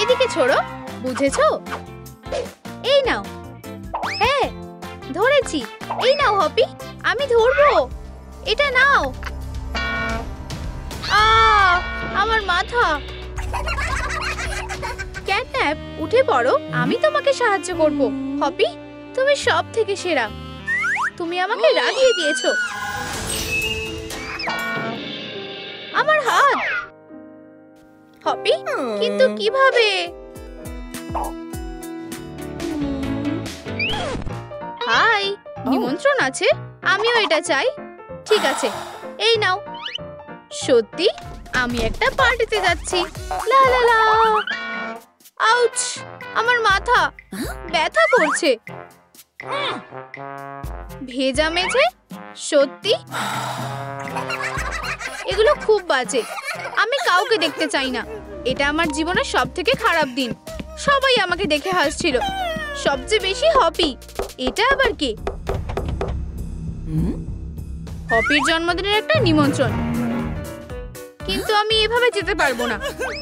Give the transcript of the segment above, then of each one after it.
এদিকে ছোড়ো, বুঝেছো? এই নাও। হ্যাঁ, ধরেছি। এই নাও হপি, আমি ধরবো। এটা নাও। আমার মাথা। ক্যাটন্যাপ, উঠে পড়ো, আমি তোমাকে সাহায্য করব। হপি, তুমি সব থেকে সেরা। তুমি আমাকে রাগিয়ে দিয়েছো। আমার হাত। হপি, কিন্তু কিভাবে? হাই, নিমন্ত্রণ আছে, আমিও এটা চাই। ঠিক আছে, এই নাও। সত্যি, আমি একটা পার্টিতে যাচ্ছি। লা লা লা। আউচ, আমার মাথা ব্যথা করছে। ভেজা মেঝে, সত্যি এগুলো খুব বাজে। আমি কাউকে দেখতে চাই না। এটা আমার জীবনের সবথেকে খারাপ দিন। সবাই আমাকে দেখে হাসছিল, সবচেয়ে বেশি হপি। এটা আবার কে? হপির জন্মদিনের একটা নিমন্ত্রণ, কিন্তু আমি এভাবে যেতে পারবো না,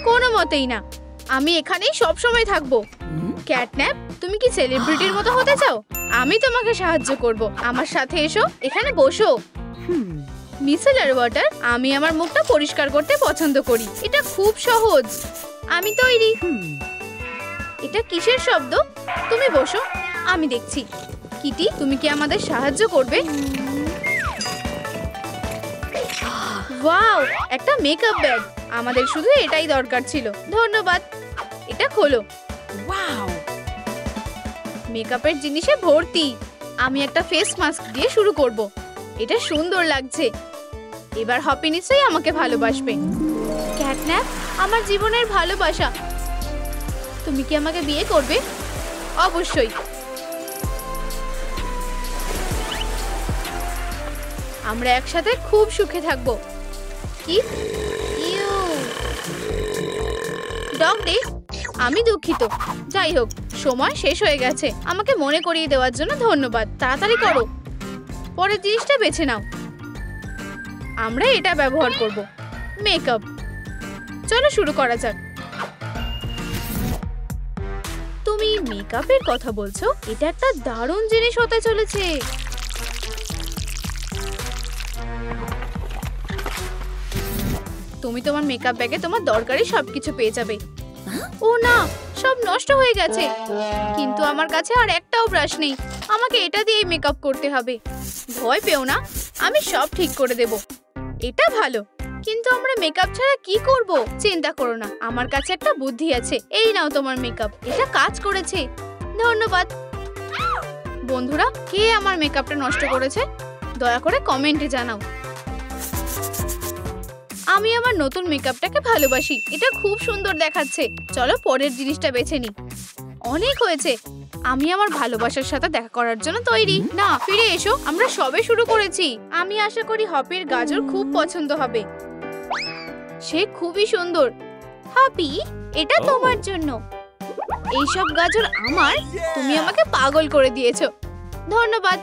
কোনো মতেই না। আমি এখানেই সব সময় থাকবো। ক্যাটন্যাপ, তুমি কি সেলিব্রিটির মতো হতে চাও? আমি তোমাকে সাহায্য করব। আমার সাথে এসো, এখানে বসো। মিসেলার ওয়াটার, আমি আমার মুখটা পরিষ্কার করতে পছন্দ করি। এটা খুব সহজ। আমি তৈরি। এটা কিসের শব্দ? তুমি বসো, আমি দেখছি। কিটি, তুমি কি আমাদের সাহায্য করবে? ওয়াও, একটা মেকআপ ব্যাগ। আমাদের শুধু এটাই দরকার ছিল। ধন্যবাদ। এটা খোলো। ওয়াও, মেকআপের জিনিসে ভর্তি। আমি একটা ফেস মাস্ক দিয়ে শুরু করব। এটা সুন্দর লাগছে। এবার হপি নিশ্চয়ই আমাকে ভালোবাসবে। ক্যাটন্যাপ, আমার জীবনের ভালোবাসা, তুমি কি আমাকে বিয়ে করবে? অবশ্যই। আমরা একসাথে খুব সুখে থাকবো। কি? ডগ ডে, আমি দুঃখিত। যাই হোক, সময় শেষ হয়ে গেছে। আমাকে মনে করিয়ে দেওয়ার জন্য ধন্যবাদ। তাড়াতাড়ি করো, পরের জিনিসটা বেছে নাও। আমরা এটা ব্যবহার করব। মেকআপ। চলো শুরু করা যাক। তুমি মেকআপের কথা বলছো? এটা একটা দারুণ জিনিস হতে চলেছে। তুমি তোমার মেকআপ ব্যাগে তোমার দরকারি সবকিছু পেয়ে যাবে। ও না, সব নষ্ট হয়ে গেছে। কিন্তু আমার কাছে আর একটাও ব্রাশ নেই। আমাকে এটা দিয়েই মেকআপ করতে হবে। ভয় পেও না, আমি সব ঠিক করে দেব। এটা ভালো, কিন্তু আমরা মেকআপ ছাড়া কি করব? চিন্তা করো না, আমার কাছে একটা বুদ্ধি আছে। এই নাও তোমার মেকআপ। এটা কাজ করেছে। ধন্যবাদ। বন্ধুরা, কে আমার মেকআপটা নষ্ট করেছে? দয়া করে কমেন্টে জানাও। আমি আমার নতুন মেকআপটাকে ভালোবাসি। এটা খুব সুন্দর দেখাচ্ছে। চলো পরের জিনিসটা বেছে নিই। অনেক হয়েছে। আমি আমার ভালোবাসার সাথে দেখা করার জন্য তৈরি। না, ফিরে এসো, আমরা সবে শুরু করেছি। আমি আশা করি হপির গাজর খুব পছন্দ হবে। সে খুবই সুন্দর। হপি, এটা তোমার জন্য। এইসব গাজর আমার? তুমি আমাকে পাগল করে দিয়েছো। ধন্যবাদ।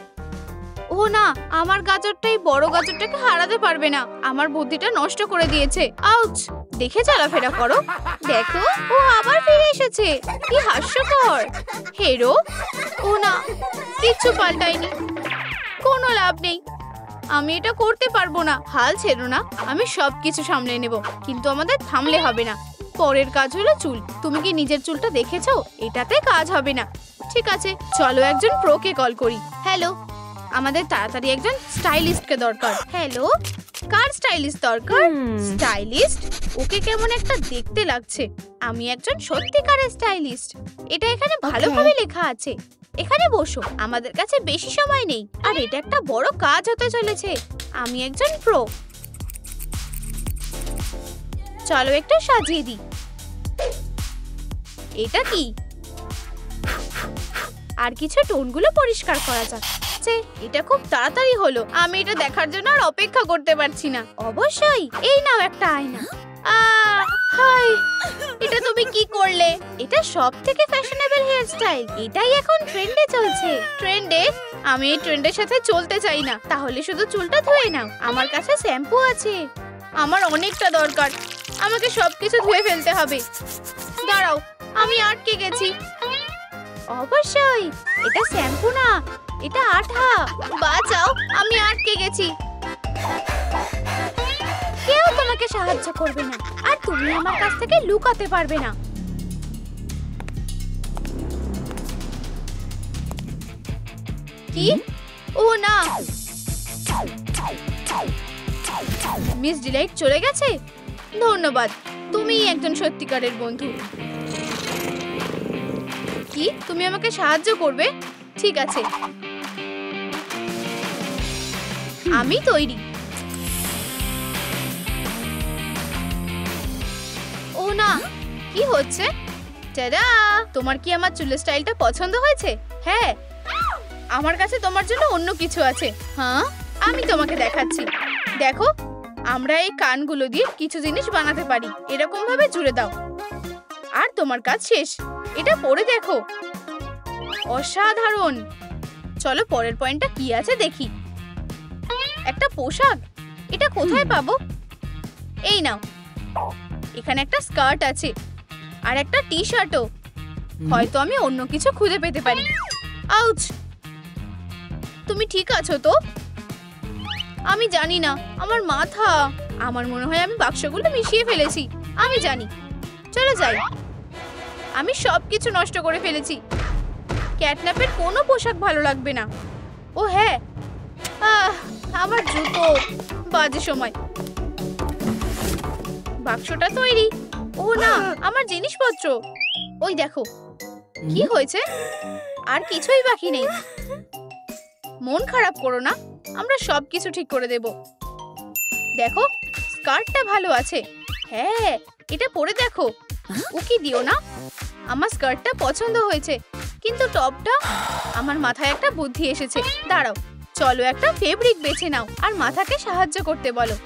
ও না, আমার গাজরটাই বড় গাজরটাকে হারাতে পারবে না। আমার বুদ্ধিটা নষ্ট করে দিয়েছে। আউচ, দেখে চলাফেরা করো। দেখো, ও আবার ফিরে এসেছে। কি হাস্যকর। হেরো। ও না, কিচ্ছু পাল্টায়নি। কোনো লাভ নেই। আমি এটা করতে পারবো না। হাল ছেড়ো না, আমি সবকিছু সামলে নেব। কিন্তু আমাদের থামলে হবে না। পরের কাজ হলো চুল। তুমি কি নিজের চুলটা দেখেছো? এটাতে কাজ হবে না। ঠিক আছে, চলো একজন প্রোকে কল করি। হ্যালো, আমাদের তাড়াতাড়ি একজন স্টাইলিস্টকে দরকার। হ্যালো, কার স্টাইলিস্ট দরকার? স্টাইলিস্ট? ওকে কেমন একটা দেখতে লাগছে। আমি একজন সত্যিকারের স্টাইলিস্ট। এটা এখানে ভালোভাবে লেখা আছে। এখানে বসো, আমাদের কাছে বেশি সময় নেই। আর এটা একটা বড় কাজ হতে চলেছে। আমি একজন প্রো। চলো একটু সাজিয়ে দিই। এটা কি? আর কিছু টোনগুলো পরিষ্কার করা যাক। এটা খুব তাড়াতাড়ি হলো। আমি এটা দেখার জন্য আর অপেক্ষা করতে পারছি না। অবশ্যই। এই নাও একটা আয়না। হাই, এটা তুমি কি করলে? এটা সবথেকে ফ্যাশনেবল হেয়ারস্টাইল। এটাই এখন ট্রেন্ডে চলছে। ট্রেন্ডে? আমি এই ট্রেন্ডের সাথে চলতে চাই না। তাহলে শুধু চুলটা ধুয়ে নাও। আমার কাছে শ্যাম্পু আছে। আমার অনেকটা দরকার। আমাকে সবকিছু ধুয়ে ফেলতে হবে। দাঁড়াও, আমি আটকে গেছি। অবশ্যই এটা শ্যাম্পু না, এটা আঠা। বাঁচাও, আমি আটকে গেছি। কেউ তোমাকে সাহায্য করবে না, আর তুমি আমার কাছ থেকে লুকাতে পারবে না। কি? ও না, মিস ডিলাইট চলে গেছে। ধন্যবাদ, তুমি একজন সত্যিকারের বন্ধু। কি তুমি আমাকে সাহায্য করবে? ঠিক আছে, আমি তৈরি। ও না, কি হচ্ছে? টাডা! তোমার কি আমার চুলের স্টাইলটা পছন্দ হয়েছে? হ্যাঁ, আমার কাছে তোমার জন্য অন্য কিছু আছে। হ্যাঁ, আমি তোমাকে দেখাচ্ছি। দেখো, আমরা এই কানগুলো দিয়ে কিছু জিনিস বানাতে পারি। এরকম ভাবে জুড়ে দাও, আর তোমার কাজ শেষ। এটা পরে দেখো, অসাধারণ। চলো পরের পয়েন্টটা কি আছে দেখি। একটা পোশাক, এটা কোথায় পাবো? এই নাও, এখানে একটা স্কার্ট আছে আর একটা টি শার্টও। হয়তো আমি অন্য কিছু খুঁজে পেতে পারি। আউচ! তুমি ঠিক আছো তো? আমি জানি না, আমার মাথা। আমার মনে হয় আমি বাক্সগুলো মিশিয়ে ফেলেছি। আমি জানি। চলো যাই। আমি সবকিছু নষ্ট করে ফেলেছি। ক্যাটন্যাপের কোনো পোশাক ভালো লাগবে না। ও হ্যাঁ, আমার জুতো। বাজে সময়। বাক্সটা তৈরি। ও না, আমার জিনিসপত্র। ওই দেখো, কি হয়েছে? আর কিছুই বাকি নেই। মন খারাপ করো না, আমরা সবকিছু ঠিক করে দেব। দেখো, স্কার্টটা ভালো আছে। হ্যাঁ, এটা পরে দেখো। উকি দিও না। আমার স্কার্টটা পছন্দ হয়েছে, কিন্তু টপটা। আমার মাথায় একটা বুদ্ধি এসেছে। দাঁড়াও, চলো একটা ফেব্রিক বেছে নাও আর মাথাকে সাহায্য করতে বলো।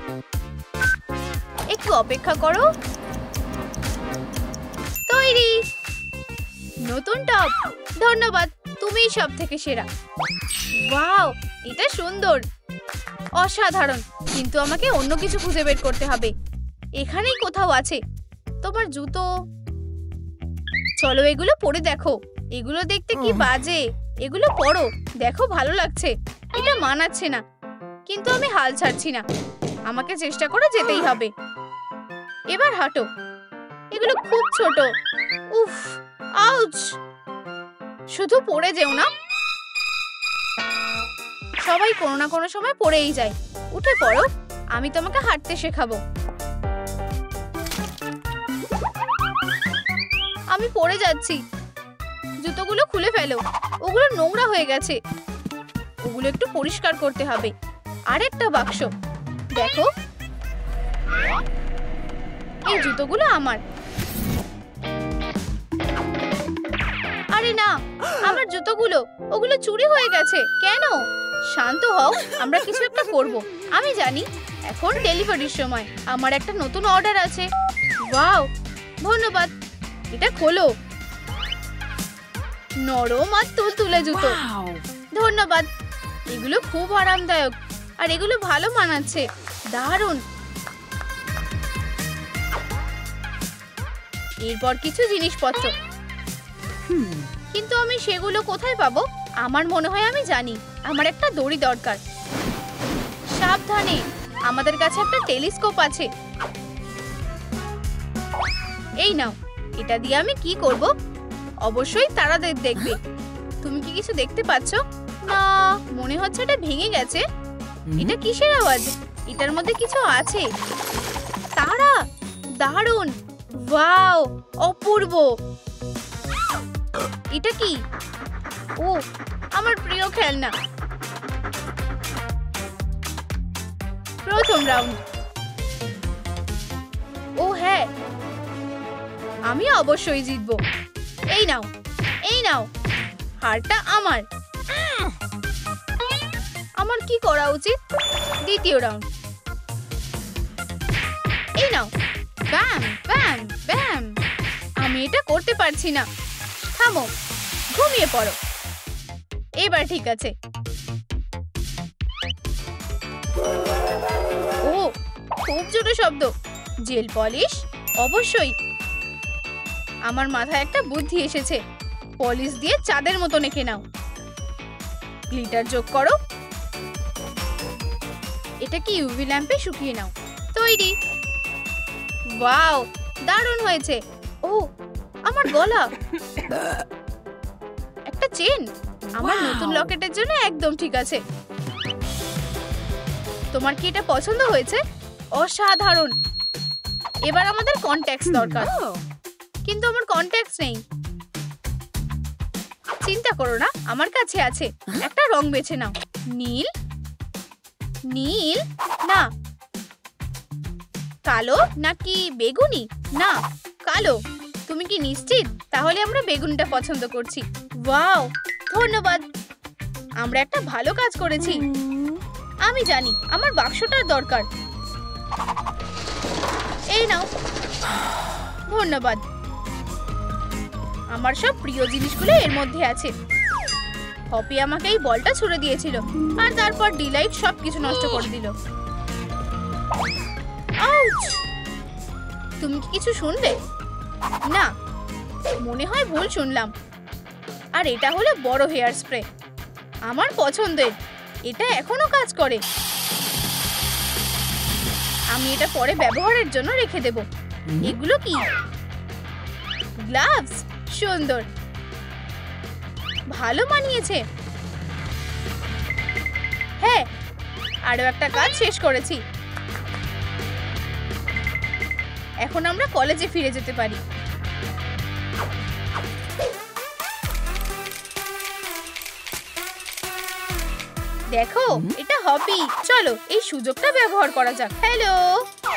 একটু অপেক্ষা করো। তৈরি, নতুন টপ। ধন্যবাদ, তুমিই সব থেকে সেরা। ওয়াও, এটা সুন্দর, অসাধারণ। কিন্তু আমাকে অন্য কিছু খুঁজে বের করতে হবে। এখানেই কোথাও আছে। তোমার জুতো। চলো এগুলো পরে দেখো। এগুলো দেখতে কি বাজে। এগুলো পরো, দেখো ভালো লাগছে। এটা মানাচ্ছে না, কিন্তু আমি হাল ছাড়ছি না। আমাকে চেষ্টা করে যেতেই হবে। এবার হাঁটো। এগুলো খুব ছোট। উফ, আউচ! শুধু পড়ে যেও না। সবাই কোনো না কোনো সময় পড়েই যায়। উঠে পড়ো, আমি তোমাকে হাঁটতে শেখাবো। আমি পড়ে যাচ্ছি। জুতোগুলো খুলে ফেলো, ওগুলো নোংরা হয়ে গেছে। ওগুলো একটু পরিষ্কার করতে হবে। আরেকটা বাক্স, দেখো, এই জুতোগুলো আমার। আরে না, আমার জুতোগুলো, ওগুলো চুরি হয়ে গেছে। কেন? শান্ত হও, আমরা কিছু একটা করব। আমি জানি। এখন ডেলিভারির সময়। আমার একটা নতুন অর্ডার আছে। ওয়াও, ধন্যবাদ। এটা খোলো। নরম আর তুলতুলে জুতো। ধন্যবাদ। এগুলো খুব আরামদায়ক আর এগুলো ভালো মানাচ্ছে। দারুণ। এরপর কিছু জিনিসপত্র, কিন্তু আমি সেগুলো কোথায় পাবো? আমার মনে হয় আমি জানি। আমার একটা দড়ি দরকার। সাবধানে, আমাদের কাছে একটা টেলিস্কোপ আছে। এই নাও, এটা দিয়ে আমি কি করব? অবশ্যই তারাদের দেখবে। তুমি কি কিছু দেখতে পাচ্ছ? না, মনে হচ্ছে এটা ভেঙে গেছে। এটা কিসের আওয়াজ? এটার মধ্যে কিছু আছে। তারা, দারুণ। ওয়াও, অপূর্ব। এটা কি? ও, আমার প্রিয় খেলনা। প্রথম রাউন্ড। ও হ্যাঁ, আমি অবশ্যই জিতবো। এই নাও, এই নাও, হারটা আমার। আমার কি করা উচিত? দ্বিতীয় রাউন্ড। এই নাও, ব্যাম ব্যাম ব্যাম। আমি এটা করতে পারছি না। থামো, ঘুমিয়ে পড়ো। এবার ঠিক আছে। ও, খুব জোরে শব্দ। জেল পলিশ, অবশ্যই। আমার মাথায় একটা বুদ্ধি এসেছে। পলিশ দিয়ে চাঁদের মতো এঁকে নাও। গ্লিটার যোগ করো। এটা কি ইউভি ল্যাম্পে শুকিয়ে নাও। তৈরি। ওয়াও, দারুণ হয়েছে। ও, আমার গলা। একটা চেন। আমার নতুন লকেটের জন্য একদম ঠিক আছে। তোমার কি এটা পছন্দ হয়েছে? অসাধারণ। এবার আমাদের কন্ট্যাক্টস দরকার, কিন্তু আমার কন্ট্যাক্টস নেই। চিন্তা করো না, আমার কাছে আছে। একটা রং বেছে নাও। নীল, নীল না, কালো নাকি বেগুনি? না, কালো। তুমি কি নিশ্চিত? তাহলে আমরা বেগুনটা পছন্দ করছি। ওয়াও, ধন্যবাদ। আমরা একটা ভালো কাজ করেছি। আমি জানি আমার বাক্সটার দরকার। এই নাও। ধন্যবাদ। আমার সব প্রিয় জিনিসগুলো এর মধ্যে আছে। হপি আমাকে এই বলটা ছুড়ে দিয়েছিল, আর তারপর ডিলাইট সবকিছু নষ্ট করে দিল। আউচ! তুমি কি কিছু শুনলে? না, মনে হয় ভুল শুনলাম। আর এটা হলো বড় হেয়ার স্প্রে, আমার পছন্দের। এটা এখনো কাজ করে। আমি এটা পরে ব্যবহারের জন্য রেখে দেব। এগুলো কি? গ্লাভস। সুন্দর, ভালো মানিয়েছে। হ্যাঁ, আরো একটা কাজ শেষ করেছি। এখন আমরা কলেজে ফিরে যেতে পারি। দেখো, এটা হপি। চলো এই সুযোগটা ব্যবহার করা যাক। হ্যালো।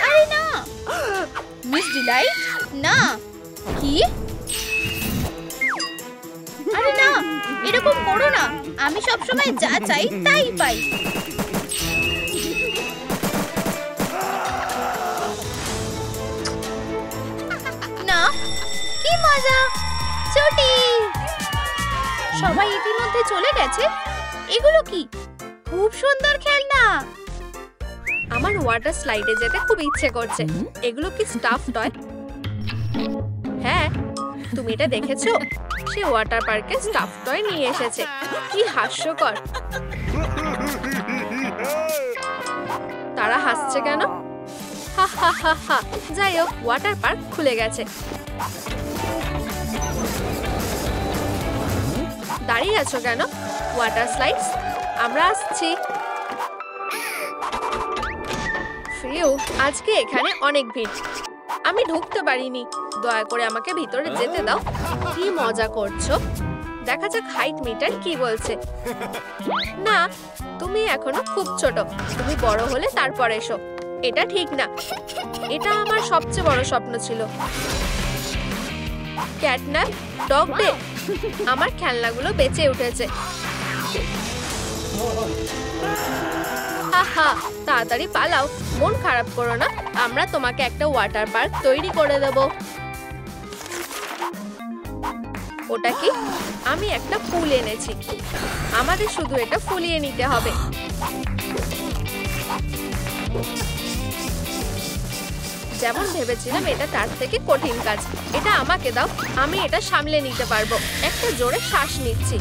আরে না, মিস ডিলাইট। না। কি? আরে না, এরকম করো না। আমি সবসময় যা চাই তাই পাই। না, কি মজা। ছুটি। সবাই ইতিমধ্যে চলে গেছে। এগুলো কি? খুব সুন্দর খেলনা। আমার ওয়াটার স্লাইডে যেতে খুব ইচ্ছে করছে। এগুলো কি স্টাফ টয়? হ্যাঁ, তুমি এটা দেখেছো? সে ওয়াটার পার্কে স্টাফ টয় নিয়ে এসেছে। কি হাস্যকর। তারা হাসছে কেন? হা হা হা হা। যাই হোক, ওয়াটার পার্ক খুলে গেছে। দাঁড়িয়ে আছো কেন? ওয়াটার স্লাইডস, আমরা আসছি। ফিউ, আজকে এখানে অনেক ভিড়। আমি ঢুকতে পারিনি। দয়া করে আমাকে ভিতরে যেতে দাও। কি মজা করছো? দেখা যাক হাইট মিটার কি বলছে। না, তুমি এখনো খুব ছোট। তুমি বড় হলে তারপর এসো। এটা ঠিক না। এটা আমার সবচেয়ে বড় স্বপ্ন ছিল। Catnap, dog day. আমার খেলনাগুলো বেঁচে উঠেছে। হা, তাড়াতাড়ি পালাও। মন খারাপ করো না, আমরা তোমাকে একটা ওয়াটার পার্ক তৈরি করে দেব। ওটা কি? আমি একটা ফুল এনেছি। আমাদের শুধু এটা ফুলিয়ে নিতে হবে। যেমন ভেবেছিলাম, এটা তার থেকে কঠিন কাজ। এটা আমাকে দাও, আমি এটা সামলে নিতে পারবো। একটা জোরে শ্বাস নিচ্ছি।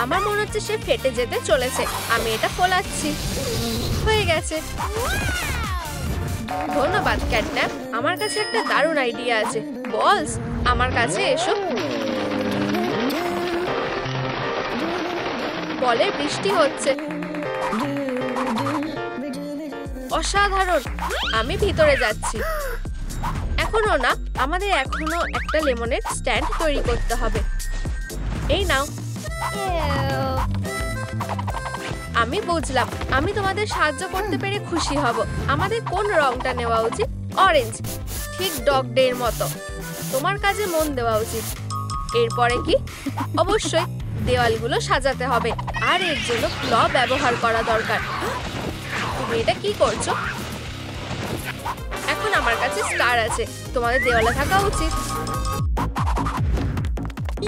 আমার মনে হচ্ছে সে ফেটে যেতে চলেছে। আমি এটা ফোলাচ্ছি। হয়ে গেছে। ধন্যবাদ ক্যাটন্যাপ। আমার কাছে একটা দারুণ আইডিয়া আছে। বলস, আমার কাছে এসো। বলে বৃষ্টি হচ্ছে। অসাধারণ। আমি ভিতরে যাচ্ছি। এখনো না, আমাদের এখনো একটা লেমনের স্ট্যান্ড তৈরি করতে হবে। এই নাও। আমি বুঝলাম। আমি তোমাদের সাহায্য করতে পেরে খুশি হব। আমাদের কোন রংটা নেওয়া উচিত? অরেঞ্জ, ঠিক ডগ ডে এর মতো। তোমার কাজে মন দেওয়া উচিত। এরপরে কি? অবশ্যই দেওয়ালগুলো সাজাতে হবে, আর এর জন্য ক্ল ব্যবহার করা দরকার। তুমি এটা কি করছো? এখন আমার কাছে স্টার আছে। তোমাদের দেওয়ালে থাকা উচিত।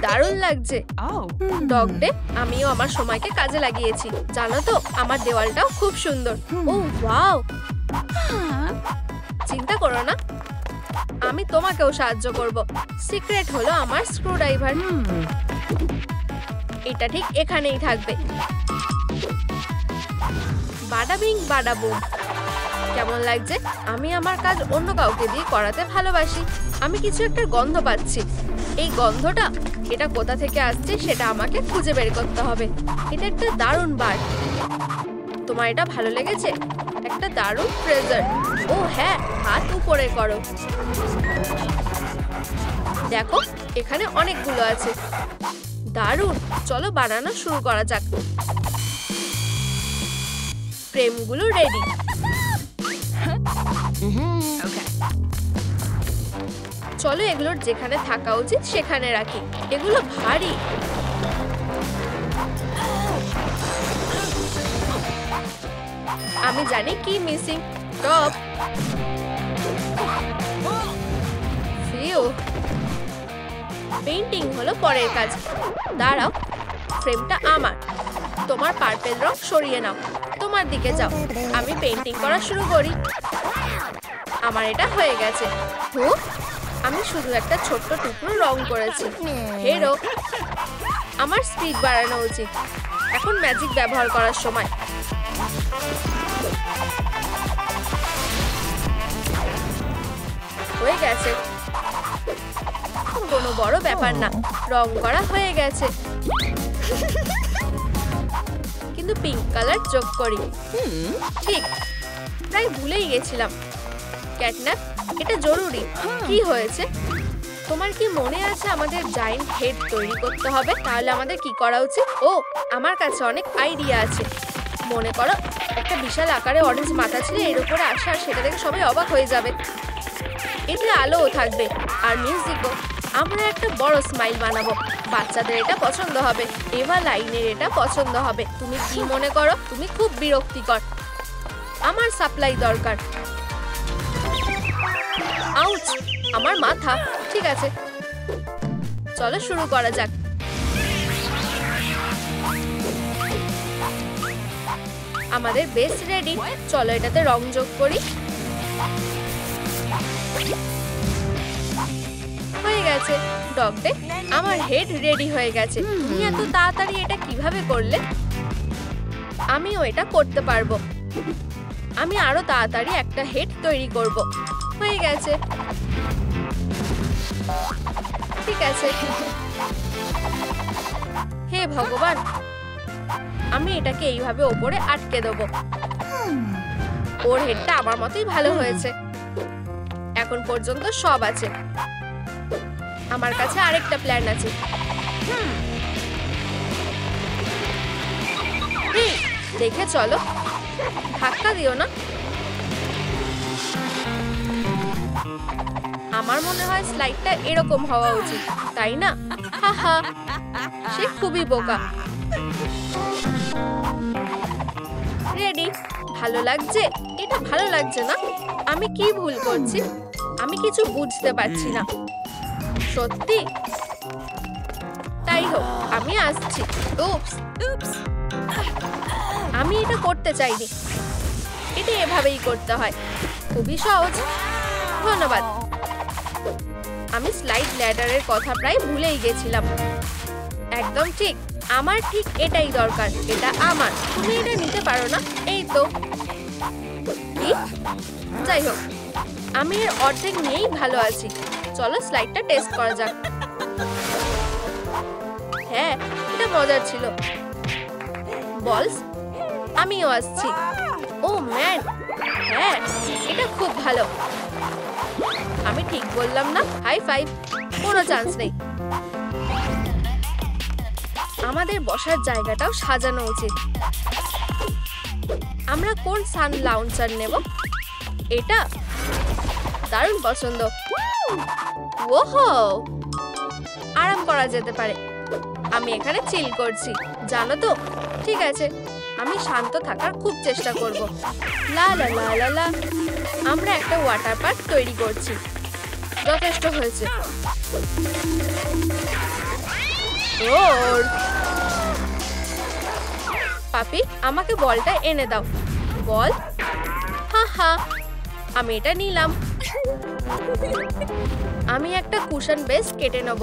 দারুণ লাগছে। ডগ ডে, আমিও আমার সময়কে কাজে লাগিয়েছি। জানো তো, আমার দেওয়ালটাও খুব সুন্দর। ও ওয়াও। চিন্তা করো না, আমি তোমাকেও সাহায্য করব। সিক্রেট হলো আমার স্ক্রুড্রাইভার। এটা ঠিক এখানেই থাকবে। বাডা বিং বাডা বুম। কেমন লাগছে? আমি আমার কাজ অন্য কাউকে দিয়ে করাতে ভালোবাসি। আমি কিছু একটা গন্ধ পাচ্ছি। এই গন্ধটা এটা কোথা থেকে আসছে সেটা আমাকে খুঁজে বের করতে হবে। এটা একটা দারুণ বার। তোমার এটা ভালো লেগেছে? একটা দারুণ ট্রেজার। ও হ্যাঁ, হাত উপরে করো। দেখো এখানে অনেকগুলো আছে। দারুণ, চলো বানানো শুরু করা যাক। ফ্রেমগুলো রেডি। চলো এগুলোর যেখানে থাকা উচিত সেখানে রাখি। এগুলো ভারী। আমি জানি কি মিসিং। টপ। ফিউ। পেইন্টিং হলো পরের কাজ। দাঁড়াও, ফ্রেমটা আমার। তোমার পার্পেল রং সরিয়ে নাও। তোমার দিকে যাও। আমি পেইন্টিং করা শুরু করি। আমার এটা হয়ে গেছে। আমি শুধু একটা ছোট্ট টুকরো রং করেছি। হেরো, আমার স্পিড বাড়ানো উচিত। এখন ম্যাজিক ব্যবহার করার সময়। হয়ে গেছে। কোনো বড় ব্যাপার না, রং করা হয়ে গেছে। কিন্তু পিঙ্ক কালার যোগ করি। ঠিক, প্রায় ভুলেই গেছিলাম। ক্যাটন্যাপ, এটা জরুরি। কি হয়েছে? তোমার কি মনে আছে আমাদের জায়ান্ট হেড তৈরি করতে হবে? তাহলে আমাদের কি করা উচিত? ও, আমার কাছে অনেক আইডিয়া আছে। মনে করো একটা বিশাল আকারে অরেঞ্জ মাথা ছিল এর উপরে আসে, আর সেটা দেখে সবাই অবাক হয়ে যাবে। এতে আলোও থাকবে আর মিউজিকও। আমরা একটা বড় স্মাইল বানাবো। বাচ্চাদের এটা পছন্দ হবে। এভা লাইনের এটা পছন্দ হবে। তুমি কি মনে করো? তুমি খুব বিরক্তিকর। আমার সাপ্লাই দরকার। আউচ, আমার মাথা। ঠিক আছে, চলো শুরু করা যাক। আমাদের বেস রেডি। চলো এটাতে রং যোগ করি। হয়ে গেছে। ডগটে, আমার হেড রেডি হয়ে গেছে। তুমি এত তাড়াতাড়ি এটা কিভাবে করলে? আমিও এটা করতে পারবো। আমি আরো তাড়াতাড়ি একটা হেড তৈরি করব। হয়ে গেছে। ঠিক আছে। হে ভগবান, আমি এটাকে এইভাবে ওপরে আটকে দেবো। ওর হেডটা আমার মতোই ভালো হয়েছে। এখন পর্যন্ত সব আছে। আমার কাছে আরেকটা প্ল্যান আছে। দেখে চলো, ধাক্কা দিও না। আমার মনে হয় স্লাইডটা এরকম হওয়া উচিত, তাই না? হাহা, সে খুবই বোকা। রেডি। ভালো লাগছে? এটা ভালো লাগছে না? আমি কি ভুল করছি? আমি কিছু বুঝতে পারছি না। সত্যি? তাই হোক, আমি আসছি। উপস, আমি এটা করতে চাইনি। এটা এভাবেই করতে হয়। খুবই সহজ। ধন্যবাদ। আমি স্লাইড ল্যাডারের কথা প্রায় ভুলেই গেছিলাম। একদম ঠিক, আমার ঠিক এটাই দরকার। এটা আমার। তুমি এটা নিতে পারো না? এই তো। কি? যাই হোক, আমি এর অর্ধেক নিয়েই ভালো আছি। চলো স্লাইডটা টেস্ট করা যাক। হ্যাঁ, এটা মজার ছিল। বলস, আমিও আসছি। ও ম্যান, হ্যাঁ, এটা খুব ভালো। আমি ঠিক বললাম না? High five. কোনো চান্স নেই। আমাদের বসার জায়গাটাও সাজানো উচিত। আমরা কোন সান লাউঞ্জার নেব? এটা দারুণ পছন্দ। ওহো, আরাম করা যেতে পারে। আমি এখানে চিল করছি, জানো তো? ঠিক আছে, আমি শান্ত থাকার খুব চেষ্টা করব। লা লা লা লা লা। আমরা একটা ওয়াটার পার্ক তৈরি করছি। যথেষ্ট হয়েছে। পাপি, আমাকে বলটা এনে দাও। বল। হা হা, আমি এটা নিলাম। আমি একটা কুশন বেস কেটে নেব।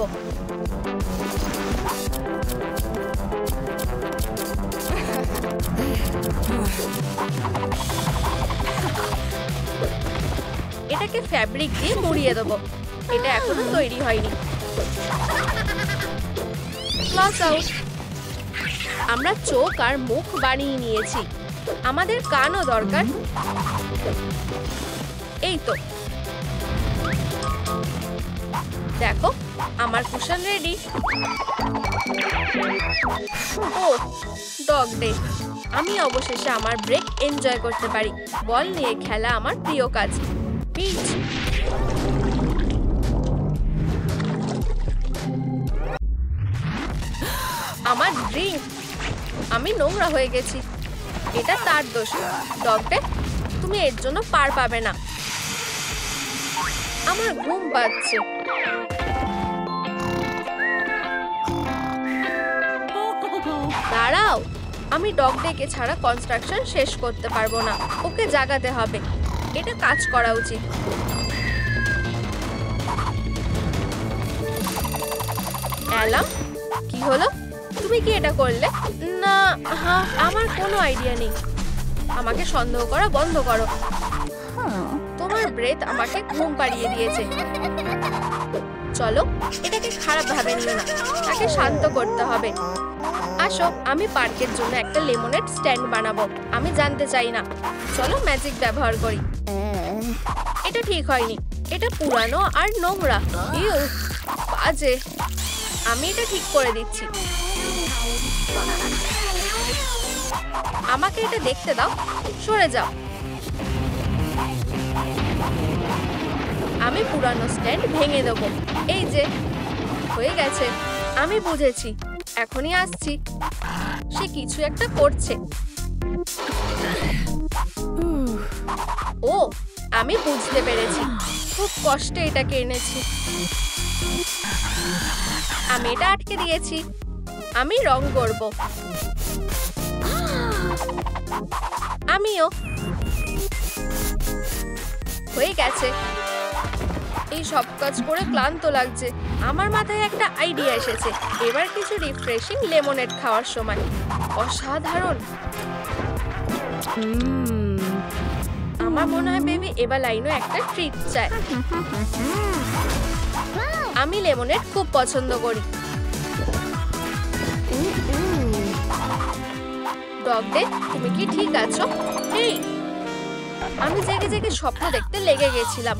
এটাকে ফ্যাব্রিক দিয়ে মুড়িয়ে দেবো। এটা এখনো তৈরি হয়নি। Close out. আমরা চোখ আর মুখ বানিয়ে নিয়েছি। আমাদের কানও দরকার। এই তো দেখো, আমার কুশন রেডি। ও ডগ ডে। আমি অবশেষে আমার ব্রেক এনজয় করতে পারি। বল নিয়ে খেলা আমার প্রিয় কাজ। পিচ। আমার ড্রিঙ্ক। আমি নোংরা হয়ে গেছি। এটা তার দোষ। ডগ ডে, তুমি এর জন্য পার পাবে না। আমার ঘুম পাচ্ছে। দাঁড়াও, আমি ডগ ডেকে ছাড়া কনস্ট্রাকশন শেষ করতে পারবো না। ওকে জাগাতে হবে। এটা কাজ করা উচিত। অ্যালাম, কি হলো? তুমি কি এটা করলে? না, হ্যাঁ, আমার কোনো আইডিয়া নেই। আমাকে সন্দেহ করা বন্ধ করো। তোমার ব্রেথ আমাকে ঘুম পাড়িয়ে দিয়েছে। চলো, এটাকে খারাপ ভাবে নিও না। তাকে শান্ত করতে হবে। আসো, আমি পার্কের জন্য একটা লেমনেড স্ট্যান্ড বানাবো। আমি জানতে চাই না। চলো ম্যাজিক ব্যবহার করি। এটা ঠিক হয়নি। এটা পুরানো আর নোংরা। ইউ, বাজে। আমি এটা ঠিক করে দিচ্ছি। আমাকে এটা দেখতে দাও। সরে যাও। আমি পুরানো স্ট্যান্ড ভেঙে দেবো। এই যে হয়ে গেছে। আমি বুঝেছি। এখনই আসছি। সে কিছু একটা করছে। ও, আমি বুঝতে পেরেছি। খুব কষ্টে এটাকে এনেছি। আমি এটা আটকে দিয়েছি। আমি রং করব। আমিও। হয়ে গেছে। এই সব কাজ করে ক্লান্ত লাগছে। আমার মাথায় একটা আইডিয়া এসেছে। এবার কিছু রিফ্রেশিং লেমনেড খাওয়ার সময়। অসাধারণ। আমার মনে হয় বেবি এবার লাইনও একটা ট্রিট চায়। আমি লেমনেড খুব পছন্দ করি। ডগ ডে, তুমি কি ঠিক আছো? এই, আমি জেগে জেগে স্বপ্ন দেখতে লেগে গেছিলাম।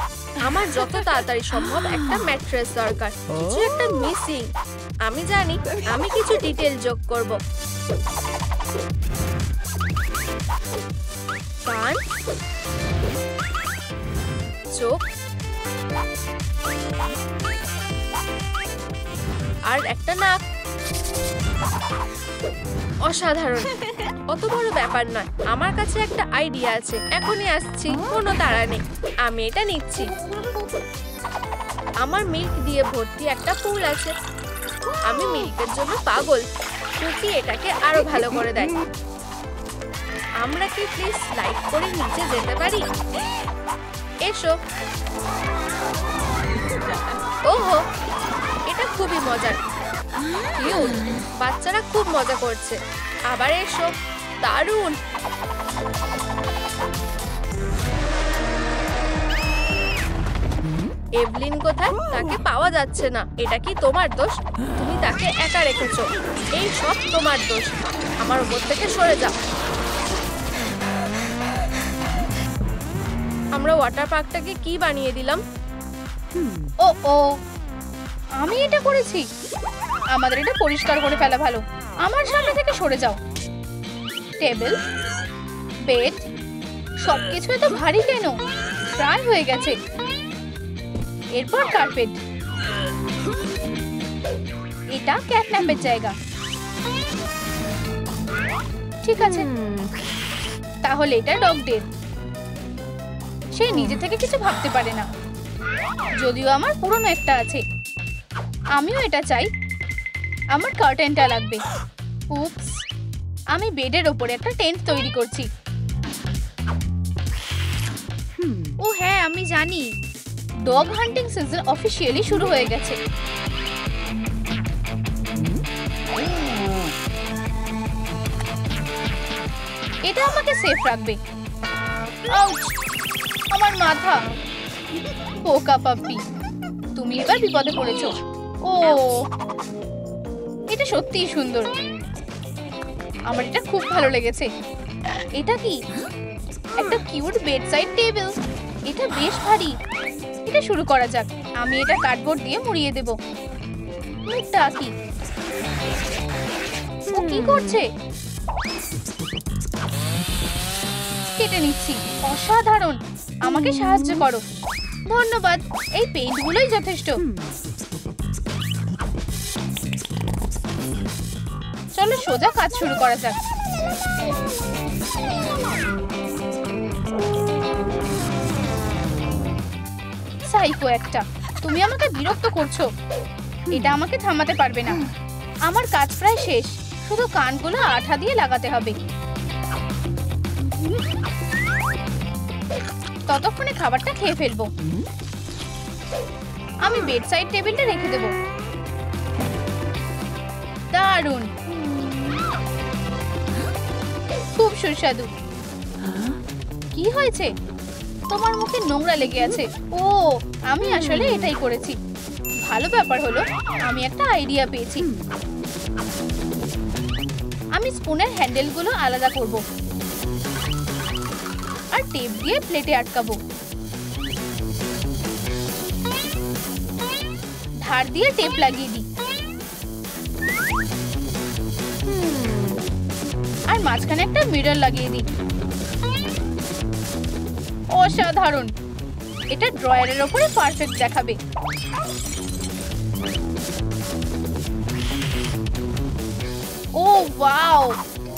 আমার যত তাড়াতাড়ি সম্ভব একটা ম্যাট্রেস দরকার। কিছু একটা মিসিং। আমি জানি। আমি কিছু ডিটেল যোগ করব। কান, চোখ আর একটা নাক। অসাধারণ। অত বড় ব্যাপার নয়। আমার কাছে একটা আইডিয়া আছে। এখনই আসছি। কোনো তাড়া নেই। আমি এটা নিচ্ছি। আমার মিল্ক দিয়ে ভর্তি একটা পুল আছে। আমি মিল্কের জন্য পাগল। কুকি এটাকে আরো ভালো করে দেয়। আমরা কি প্লিজ স্লাইড করে নিচে যেতে পারি? এসো। ওহো, এটা খুবই মজার। কিউট। বাচ্চারা খুব মজা করছে। আবার এসো। দারুণ। এভলিন কোথায়? তাকে পাওয়া যাচ্ছে না। এটা কি তোমার দোষ? তুমি তাকে একা রেখেছো। এই সব তোমার দোষ। আমার উপর থেকে সরে যাও। আমরা ওয়াটার পার্কটাকে কি বানিয়ে দিলাম? ও ও, আমি এটা করেছি। আমাদের এটা পরিষ্কার করে ফেলা ভালো। আমার সামনে থেকে সরে যাও। টেবিল, বেড, সবকিছু এত ভারী কেন? প্রায় হয়ে গেছে। এরপর কার্পেট। এটা ক্যাটন্যাপের জায়গা। ঠিক আছে, তাহলে এটা ডগ ডে। সে নিজে থেকে কিছু ভাবতে পারে না। যদিও আমার পুরনো একটা আছে। আমিও এটা চাই। আমার কার্টেনটা লাগবে। উপস, আমি বেডের ওপরে একটা টেন্ট তৈরি করছি। ও হ্যাঁ, আমি জানি। ডগ হান্টিং সিজন অফিশিয়ালি শুরু হয়ে গেছে। এটা আমাকে সেফ রাখবে। আউচ! আমার মাথা। পোকা পাপ্পি, তুমি এবার বিপদে পড়েছো। ও, এটা সত্যিই সুন্দর। আমার এটা খুব ভালো লেগেছে। এটা কি? একটা কিউট বেডসাইড টেবিল। এটা বেশ ভারী। এটা শুরু করা যাক। আমি এটা কার্ডবোর্ড দিয়ে মুড়িয়ে দেব। মুখটা কি? ও কি করছে? কেটে নিচ্ছি। অসাধারণ। আমাকে সাহায্য করো। ধন্যবাদ। এই পেইন্টগুলোই যথেষ্ট। চলো সোজা কাজ শুরু করা যাক। সাইকো একটা, তুমি আমাকে বিরক্ত করছো। এটা আমাকে থামাতে পারবে না। আমার কাজ প্রায় শেষ, শুধু কানগুলো আঠা দিয়ে লাগাতে হবে। ততক্ষণে খাবারটা খেয়ে ফেলবো। আমি বেডসাইড টেবিলটা রেখে দেব। দারুণ, খুব সুস্বাদু। কি হয়েছে? তোমার মুখে নোংরা লেগে আছে। ও, আমি আসলে এটাই করেছি। ভালো ব্যাপার হলো আমি একটা আইডিয়া পেয়েছি। আমি স্পুনের হ্যান্ডেলগুলো আলাদা করব আর টেপ দিয়ে প্লেটে আটকাবো। ধার দিয়ে টেপ লাগিয়ে দিই আর মাঝখানে একটা মিরর লাগিয়ে দিই। অসাধারণ। এটা ড্রয়ারের উপরে পারফেক্ট দেখাবে। ও ওয়াও,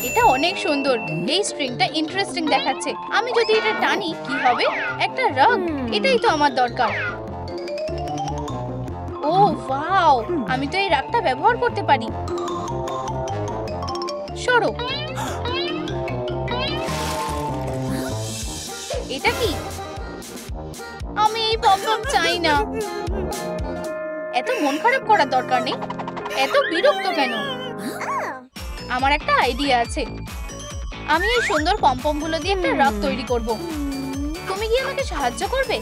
এটা অনেক সুন্দর। এই স্ট্রিংটা ইন্টারেস্টিং দেখাচ্ছে। আমি যদি এটা টানি কি হবে? একটা রাগ। এটাই তো আমার দরকার। ও ওয়াও, আমি তো এই রাগটা ব্যবহার করতে পারি। সরো। এটা কি? আমি এই পপআপ চাই না। এত মন খারাপ করার দরকার নেই। এত বিরক্ত কেন? আমার একটা আইডিয়া আছে। আমি এই সুন্দর পমপমগুলো দিয়ে একটা রাগ তৈরি করব। তুমি কি আমাকে সাহায্য করবে?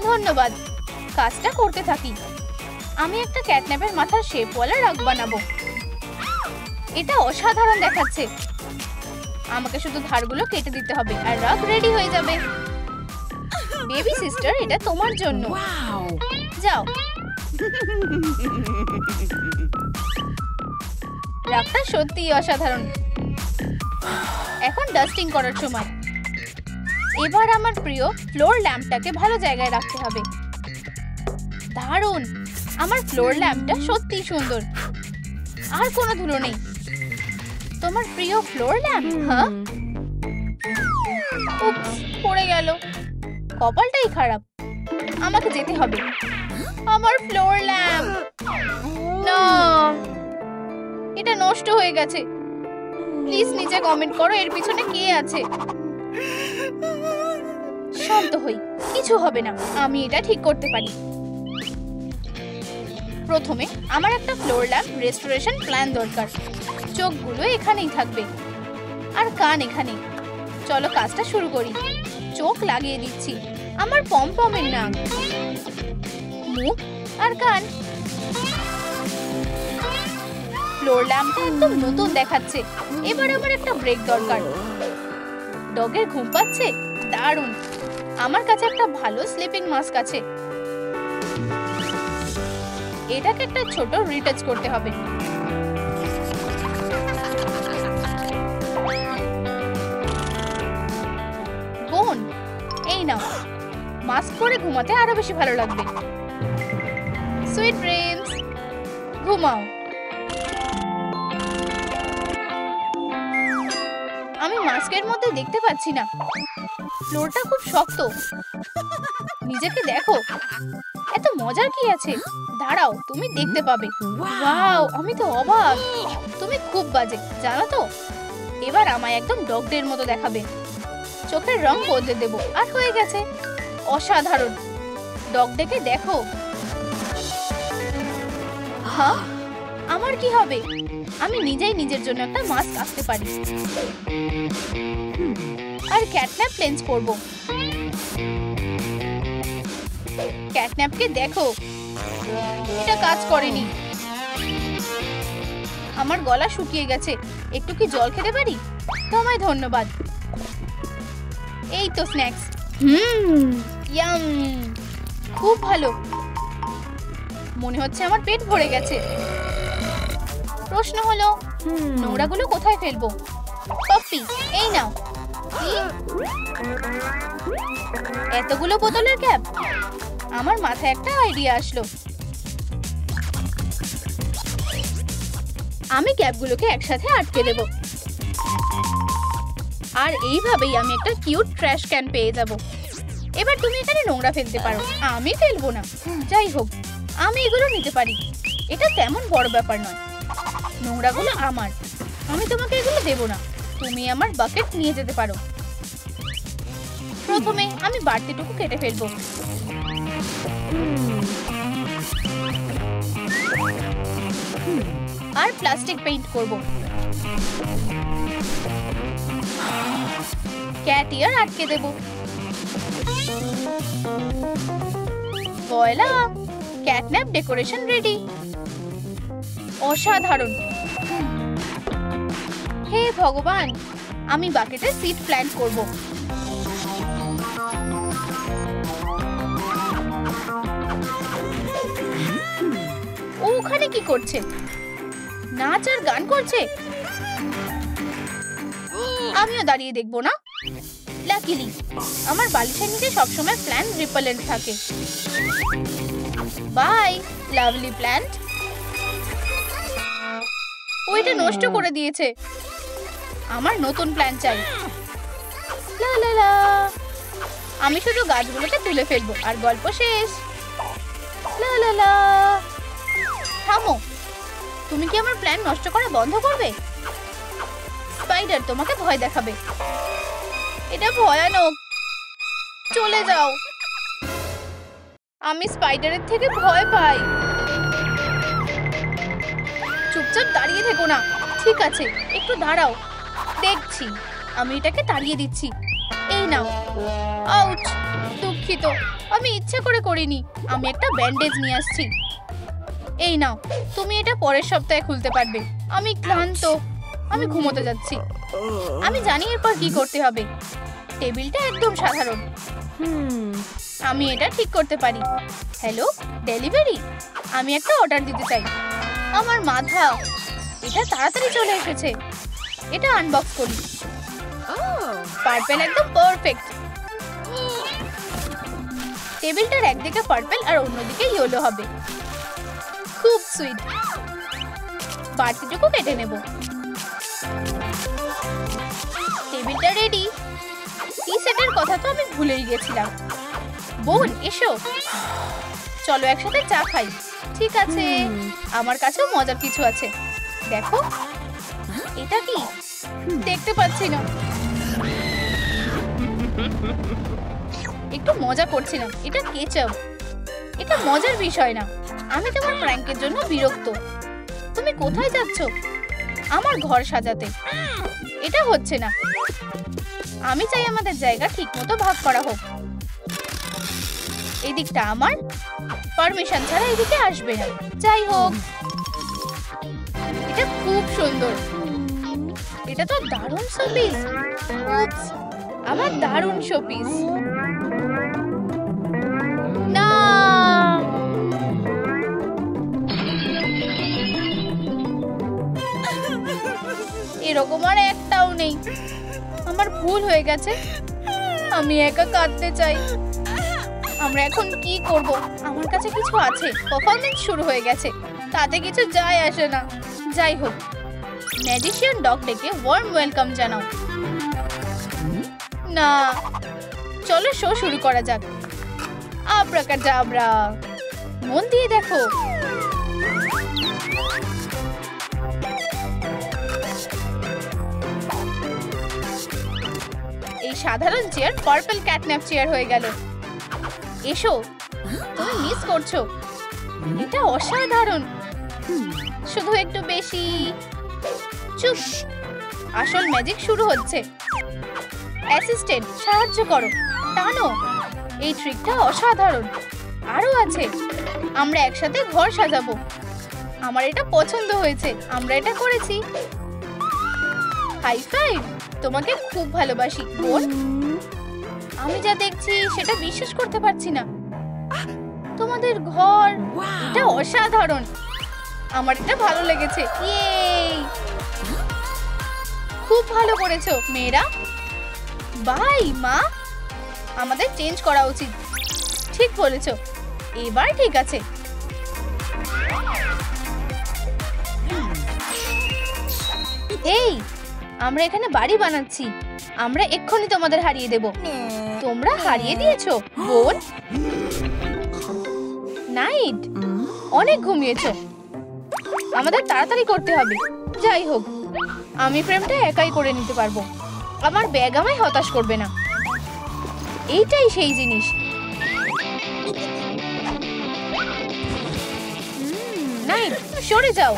ধন্যবাদ। কাজটা করতে থাকি। আমি একটা ক্যাটন্যাপের মাথার শেপওয়ালা রাগ বানাবো। এটা অসাধারণ দেখাচ্ছে। আমাকে শুধু ধারগুলো কেটে দিতে হবে আর রাগ রেডি হয়ে যাবে। বেবি সিস্টার, এটা তোমার জন্য। যাও। রাগটা সত্যিই অসাধারণ। এখন ডাস্টিং করার সময়। এবার আমার প্রিয় ফ্লোর ল্যাম্পটাকে ভালো জায়গায় রাখতে হবে। দারুণ, আমার ফ্লোর ল্যাম্পটা সত্যিই সুন্দর। আর কোনো ধুলো নেই। তোমার প্রিয় ফ্লোর ল্যাম্প? হ্যাঁ, উপস, পড়ে গেল। কপালটাই খারাপ। আমাকে যেতে হবে। আমার ফ্লোর ল্যাম্প। না, এটা নষ্ট হয়ে গেছে। প্লিজ নিচে কমেন্ট করো এর পিছনে কে আছে। শান্ত হই, কিছু হবে না। আমি এটা ঠিক করতে পারি। প্রথমে আমার একটা ফ্লোর ল্যাম্প রেস্টোরেশন প্ল্যান দরকার। চোখগুলো এখানেই থাকবে আর কান এখানে। চলো কাজটা শুরু করি। চোখ লাগিয়ে দিচ্ছি। আমার পমপমের নাক, মুখ আর কান। ফ্লোর ল্যাম্পটা একদম নতুন দেখাচ্ছে। এবার আমার একটা ব্রেক দরকার। ডগের ঘুম পাচ্ছে? দারুণ। আমার কাছে একটা ভালো স্লিপিং মাস্ক আছে। এটাকে একটা ছোট রিটাচ করতে হবে। বোন, এই নাও। মাস্ক পরে ঘুমাতে আরো বেশি ভালো লাগবে। Sweet dreams. ঘুমাও। আমি মাস্কের মধ্যে দেখতে পাচ্ছি না। ফ্লোরটা খুব শক্ত। নিজেকে দেখো। এত মজার কি আছে? দাঁড়াও, তুমি দেখতে পাবে। ওয়াও, আমি তো অবাক। তুমি খুব বাজে, জানো তো? এবার আমায় একদম ডগদের মতো দেখাবে। চোখের রং বদলে দেব আর হয়ে গেছে। অসাধারণ। ডগ ডেকে দেখো। হ্যাঁ, আমার কি হবে? আমি নিজেই নিজের জন্য একটা মাস্ক আঁকতে পারি আর ক্যাটন্যাপ লেন্স পরবো। ক্যাটন্যাপকে দেখো, এটা কাজ করেনি। আমার গলা শুকিয়ে গেছে, একটু কি জল খেতে পারি? তোমায় ধন্যবাদ। এই তো স্ন্যাক্স। ইয়াম, খুব ভালো। মনে হচ্ছে আমার পেট ভরে গেছে। প্রশ্ন হলো, নোংরাগুলো কোথায় ফেলবো? পপি, এই নাও। কি? এতগুলো বোতলের ক্যাপ? আমার মাথায় একটা আইডিয়া আসলো। আমি ক্যাপগুলোকে একসাথে আটকে দেব, আর এইভাবেই আমি একটা কিউট ট্র্যাশ ক্যান পেয়ে যাব। এবার তুমি এখানে নোংরা ফেলতে পারো, আমি ফেলবো না। যাই হোক, আমি এগুলো নিতে পারি, এটা তেমন বড় ব্যাপার নয়। নোংরাগুলো আমার, আমি তোমাকে এগুলো দেব না। তুমি আমার বাকেট নিয়ে যেতে পারো। প্রথমে আমি বাড়তিটুকু কেটে ফেলবো। আর প্লাস্টিক পেইন্ট করব। ক্যাট ইয়ার আটকে দেব। Voila, catnap decoration ready. অসাধারণ। হে ভগবান, আমি বাকেটে সিড প্ল্যান্ট করব। ও ওখানে কি করছে? নাচ আর গান করছে। আমিও দাঁড়িয়ে দেখবো না। লাকিলি আমার বালিশের নিচে সবসময় প্ল্যান্ট রিপেলেন্ট থাকে। Bye lovely plant. ও এটা নষ্ট করে দিয়েছে। আমার নতুন প্ল্যান চাই। লা লা লা। আমি শুধু গাছগুলোকে তুলে ফেলবো আর গল্প শেষ। লা লা লা। থামো, তুমি কি আমার প্ল্যান নষ্ট করা বন্ধ করবে? স্পাইডার তোমাকে ভয় দেখাবে। এটা ভয়ানক। চলে যাও। আমি স্পাইডারের থেকে ভয় পাই। চুপচাপ দাঁড়িয়ে থেকো না। ঠিক আছে, একটু দাঁড়াও, দেখছি। আমি এটাকে তাড়িয়ে দিচ্ছি। এই নাও। আউচ, দুঃখিত, আমি ইচ্ছা করে করিনি। আমি একটা ব্যান্ডেজ নিয়ে আসছি। এই নাও, তুমি এটা পরের সপ্তাহে খুলতে পারবে। আমি ক্লান্ত, আমি ঘুমোতে যাচ্ছি। আমি জানি এরপর কি করতে হবে। টেবিলটা একদম সাধারণ। আমি এটা ঠিক করতে পারি। Hello, delivery. আমি একটা অর্ডার দিতে চাই। আমার মাথা, এটা তাড়াতাড়ি চলে এসেছে। এটা আনবক্স করি। পার্পল একদম পারফেক্ট। টেবিলটার একদিকে পার্পল আর অন্যদিকে ইয়েলো হবে। খুব সুইট। বাড়তিটুকু কেটে নেব। টেবিলটা রেডি। টি সেটের কথা তো আমি ভুলেই গেছিলাম। বোন এসো, চলো একসাথে চা খাই। ঠিক আছে, আমার কাছেও মজার কিছু আছে। দেখো, এটা কি? দেখতে পাচ্ছি না। একটু মজা করছিলাম। এটা কেচাপ। এটা মজার বিষয় না। আমি তোমার প্র্যাঙ্কের জন্য বিরক্ত। তুমি কোথায় যাচ্ছ? আমার ঘর সাজাতে। এটা হচ্ছে না। আমি চাই আমাদের জায়গা ঠিকমতো ভাগ করা হোক। এই দিকটা আমার, পারমিশন ছাড়া এদিকে আসবে না। যাই হোক, এটা খুব সুন্দর। এটা তো দারুণ শোপিস। আমার দারুণ শোপিস। না, এরকম আর একটাও নেই। আমার ভুল হয়ে গেছে। আমি একা কাঁদতে চাই। আমরা এখন কি করব? আমার কাছে কিছু আছে। পারফরম্যান্স শুরু হয়ে গেছে, তাতে কিছু যায় আসে না। যাই হোক, ম্যাজিশিয়ান ডগ ডেকে ওয়ার্ম ওয়েলকাম জানাও। না, চলো শো শুরু করা যাক। আব্রাকাডাব্রা। মন দিয়ে দেখো। এই সাধারণ চেয়ার পার্পল ক্যাটন্যাপ চেয়ার হয়ে গেল। এসো, মিস করছো। এটা অসাধারণ, শুধু একটু বেশি। চুপ, আসল ম্যাজিক শুরু হচ্ছে। অ্যাসিস্ট্যান্ট, সাহায্য করো, টানো। এই ট্রিকটা অসাধারণ। আরো আছে, আমরা একসাথে ঘর সাজাবো। আমার এটা পছন্দ হয়েছে, আমরা এটা করেছি। হাই ফাইভ, তোমাকে খুব ভালোবাসি বোন। আমি যা দেখছি সেটা বিশ্বাস করতে পারছি না। তোমাদের ঘর, এটা অসাধারণ। আমার এটা ভালো লেগেছে। ইয়ে, খুব ভালো করেছো মেয়েরা। বাই মা, আমাদের চেঞ্জ করা উচিত। ঠিক বলেছো, এবার ঠিক আছে। এই, আমরা এখানে বাড়ি বানাচ্ছি। আমরা এক্ষুনি তোমাদের হারিয়ে দেব। তোমরা হারিয়ে দিয়েছো বোন। নাইট, অনেক ঘুমিয়েছো, আমাদের তাড়াতাড়ি করতে হবে। যাই হোক, আমি ফ্রেমটা একাই করে নিতে পারবো। আমার ব্যাগ আমায় হতাশ করবে না। এইটাই সেই জিনিস। নাইট, সরে যাও।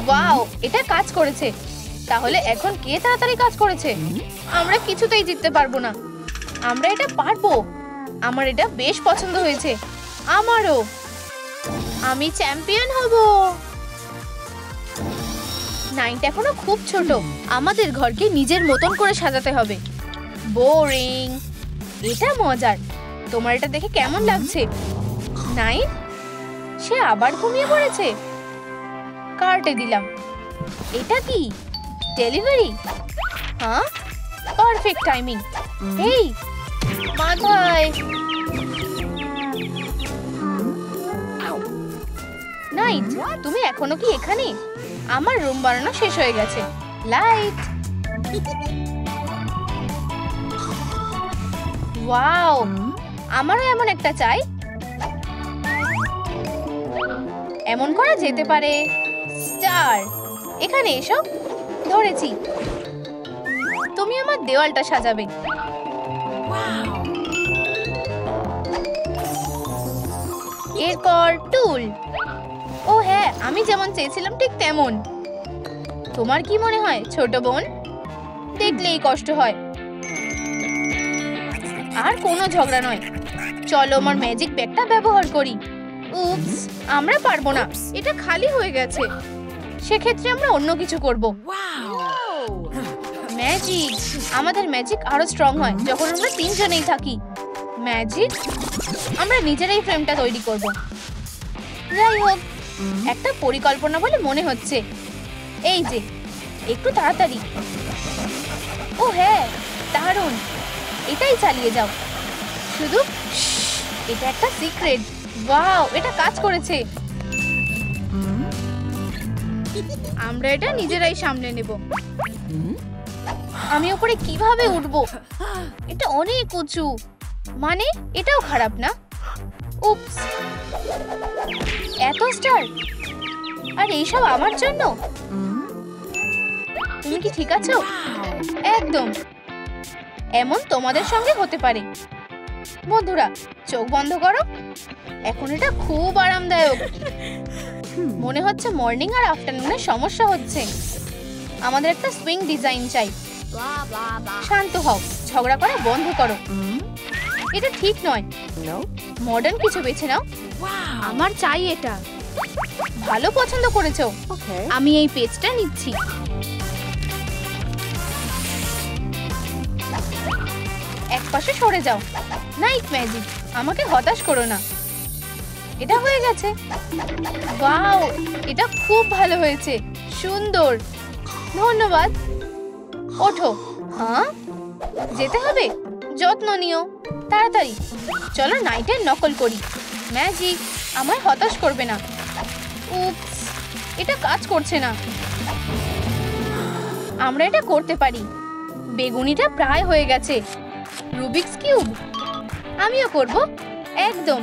ওয়াও, এটা কাজ করেছে। তাহলে এখন কে তাড়াতাড়ি কাজ করেছে? আমরা কিছুতেই জিততে পারবো না। আমরা এটা পারবো। আমার এটা বেশ পছন্দ হয়েছে। আমারও। আমি চ্যাম্পিয়ন হব। নাইট এখনো খুব ছোট। আমাদের ঘরকে নিজের মতন করে সাজাতে হবে। বোরিং। এটা মজার। তোমার এটা দেখে কেমন লাগছে? নাইট, সে আবার ঘুমিয়ে পড়েছে। কার্টে দিলাম। এটা কি ডেলিভারি? হ্যাঁ, পারফেক্ট টাইমিং। এই, মাথায়। নাইট, তুমি এখনো কি এখানে? আমার রুম বানানো শেষ হয়ে গেছে। লাইট। ওয়াও, আমারও এমন একটা চাই। এমন করা যেতে পারে। স্টার, এখানে এসো। ধরেছি। তুমি আমার দেওয়ালটা সাজাবে। এরপর টুল। ও হ্যাঁ, আমি যেমন চেয়েছিলাম ঠিক তেমন। তোমার কি মনে হয় ছোট বোন? দেখলেই কষ্ট হয়। আর কোনো ঝগড়া নয়। চলো আমার ম্যাজিক ব্যাগটা ব্যবহার করি। উপস, আমরা পারবো না। এটা খালি হয়ে গেছে। সেক্ষেত্রে আমরা অন্য কিছু করব। ম্যাজিক। আমাদের ম্যাজিক আরো স্ট্রং হয় যখন আমরা তিনজনেই থাকি। ম্যাজিক, আমরা নিজেরাই ফ্রেমটা তৈরি করব। যাই হোক, একটা পরিকল্পনা বলে মনে হচ্ছে। এই যে, একটু তাড়াতাড়ি। ও হ্যাঁ, দারুণ। এটাই চালিয়ে যাও। শুধু এটা একটা সিক্রেট। ওয়াও, এটা কাজ করেছে। আমরা এটা নিজেরাই সামলে নেব। আমি উপরে কিভাবে উঠবো? এটা অনেক উঁচু। মানে এটাও খারাপ না। উপস, এত স্টার। আর এইসব আমার জন্য? তুমি কি ঠিক আছো? একদম। এমন তোমাদের সঙ্গে হতে পারে। বন্ধুরা, চোখ বন্ধ করো। এখন এটা খুব আরামদায়ক। মনে হচ্ছে মর্নিং আর আফটারনুনে সমস্যা হচ্ছে। আমাদের একটা সুইং ডিজাইন চাই। শান্ত হও, ঝগড়া করা বন্ধ করো। এটা ঠিক নয়। মডার্ন কিছু বেছে নাও। আমার চাই এটা। ভালো পছন্দ করেছো। আমি এই পেজটা নিচ্ছি। একপাশে সরে যাও। নাইট ম্যাজিক, আমাকে হতাশ করো না। এটা হয়ে গেছে। ওয়াও, এটা খুব ভালো হয়েছে। সুন্দর, ধন্যবাদ। ওঠো। হ্যাঁ, যেতে হবে। যত্ন নিও। তাড়াতাড়ি। চলো নাইটের নকল করি। ম্যাজিক, আমায় হতাশ করবে না। উপস, এটা কাজ করছে না। আমরা এটা করতে পারি। বেগুনিটা প্রায় হয়ে গেছে। রুবিক্স কিউব আমিও করব। একদম।